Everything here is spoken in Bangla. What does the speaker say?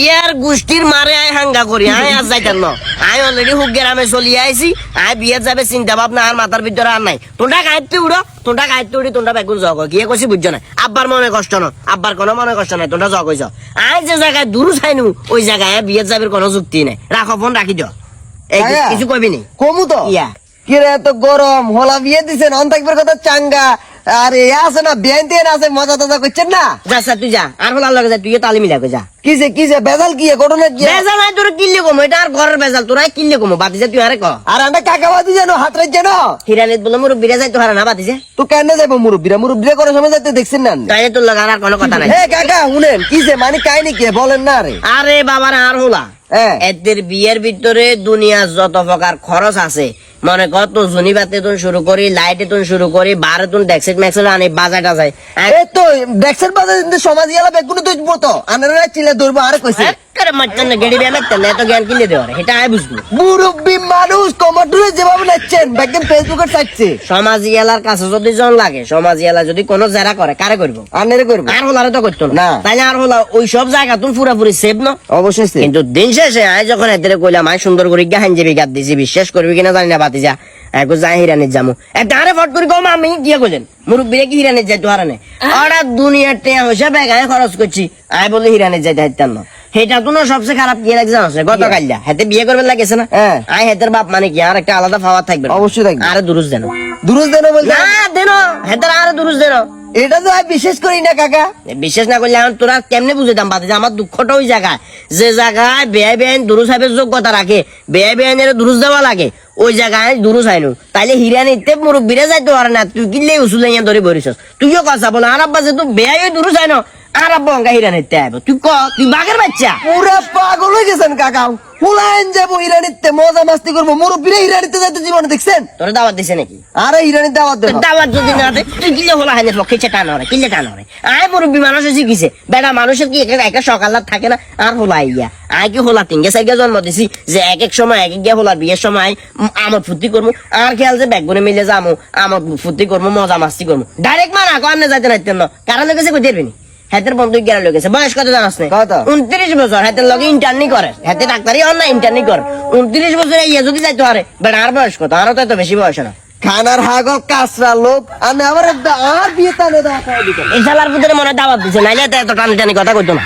ইয়ার গোষ্ঠীর মারে আয় হাঙ্গা করি আয় আর যাইতেন না আয় অলরেডি হুক গ্রামে চলি আইছি আয় বিয়ে যাবে চিন্তা ভাবনা আর মাথার ভিতরে আর নাই তোমরা গাইতে উড়ো তোমরা গাইতে উড়ি তোমরা বেগুন জগ গিয়ে কছি বুঝছো না আব্বার মনে কষ্ট না আব্বার কোনো মনে কষ্ট নাই তোমরা জগ হইছ আয় যে জায়গায় দূর চাইনু ওই জায়গায় বিয়ে যাবে কোনো যুক্তি নাই রাখো ফোন রাখি দিও এই কিছু কইবি নি কমু তো ইয়া কি রে এত গরম হলা বিয়ে দিছেন অন্তাকবের কথা চাঙ্গা আরে আছে না বেনতে আছে মজা টজা করছেন না যা তুই যা আর হলার লগে যা তুই তালি মিলা যা কিসে বেজাল কি ঘটনা কি বেজাল নাই তোর কিল্লে কম এটা আর ঘরের বেজাল তোরা কিল্লে কম বাতিজা তুই আরে ক আর আন্ডা কাকাবাদি জানো হাত রাখ জানো হিরানিত বলে মোর বিরা যাইতো হারা না বাতিজা তো কেন যাইবো মুরব্বিরা করে সময় যাইতে দেখছেন না তাই তোর লাগা আর কোনো কথা নাই হে কাকা শুনেন কিসে মানে কাহিনী কি বলেন না আরে আরে বাবার আর হলা এদের বিয়ের ভিতরে দুনিয়ার যত প্রকার খরচ আছে মনে কর তো জুনিবাতে তুন শুরু করি লাইটে তুন শুরু করি বারে তুন ডেক্সেট ম্যাক্সেট আনে বাজাটা যায় এই তো ডেক্সের বাজার সমাজ ইয়ালা বেগুন তুই মতো আনারা চিলে ধরবো আর কইছে করে মারতেন না গেড়ি ব্যায়াম করতেন এত জ্ঞান কিনলে দেওয়ার এটা আমি বুঝবো মুরব্বি মানুষ কমাটুরে যেভাবে নাচছেন একদম ফেসবুকে চাইছে সমাজি এলার কাছে যদি জন লাগে সমাজি এলা যদি কোনো জেরা করে কারে করবো আনারে করবো আর হলারে তো করতো না তাইলে আর হলা ওই সব জায়গা তুই পুরাপুরি সেভ না অবশ্যই কিন্তু দিন শেষে আয় যখন এদের কইলাম আয় সুন্দর করে গাহান যাবি গাদ দিছি বিশ্বাস করবি কিনা জানি না বাতিজা একো যাই হিরানির যামু একটা আরে ফট করে কম আমি গিয়ে কইলেন মুরব্বিরে কি হিরানির যাইতো হারানে ওরা দুনিয়ার টেয়া হইসা বেগায় খরচ করছি আয় বলে হিরানির যাইতে হাইতাম না সেটা তো সবচেয়ে খারাপ কি লাগছে আছে গতকাল হাতে বিয়ে করবে লাগেছে না আয় হেতের বাপ মানে কি আর একটা আলাদা পাওয়ার থাকবে অবশ্যই থাকবে আরে দুরুস দেন বলতে না দেন হেতের আরে দুরুস দেন এটা তো আমি বিশেষ করি না কাকা বিশেষ না করলে এখন তোরা কেমনে বুঝিতাম বাতিজা আমার দুঃখটা ওই জায়গায় যে জায়গায় বেআই বেআইন দুরুস সাহেবের যোগ্যতা রাখে বেআই বেআইনের দুরুস দেওয়া লাগে ওই জায়গায় দুরুস আইনু তাইলে হিরানিতে মুরব্বিরে যাইতে পারে না তুই কিনলে উসুল ধরে বরিস তুইও কথা বল আর আব্বা যে তুই বেআই ওই দুরুস আইনো আর আব্বা অঙ্কা হিরানিতে আইব তুই তুই বাঘের বাচ্চা পুরা পাগল হয়ে গেছেন কাকা হুলাইন যাবো হিরানিতে মজা মাস্তি করবো মুরব্বিরে হিরানিতে যাইতে জীবনে দেখছেন তোরা দাওয়াত দিছে নাকি আরে হিরানির দাওয়াত দেব দাওয়াত যদি না দে তুই কিলে হলা হাইনের পক্ষে টান হরে কিলে টান হরে আয় মুরব্বি মানুষ শিখিছে বেটা মানুষের কি একটা সকাল থাকে না আর হোলা ইয়া আয় কি হোলা তিনগে সাইকে জন্ম দিছি যে এক সময় এক গিয়া হোলার বিয়ের সময় আমার ফুর্তি করবো আর খেয়াল যে ব্যাগবনে মিলে যাবো আমার ফুর্তি করবো মজা মাস্তি করবো ডাইরেক্ট মানা কন্যা যাইতে নাইতেন না কারণ লেগেছে কই দেবেনি হাতের বন্ধু গেরা লেগেছে বয়স কত জানাস না 29 বছর হাতের লগে ইন্টার্নি করে হাতে ডাক্তারি হন না ইন্টার্নি করে 29 বছরে ইয়ে যদি যাইতে পারে বেটা আর বয়স কত আরো তো এত বেশি বয়স না খানার হাগল কাঁচরা লোক আমি আবার আর বিয়ে টানে দাওয়া এই শালার ভিতরে মনে দাওয়াত দিছে নাইলে এত টানি টানি কথা কইতো না।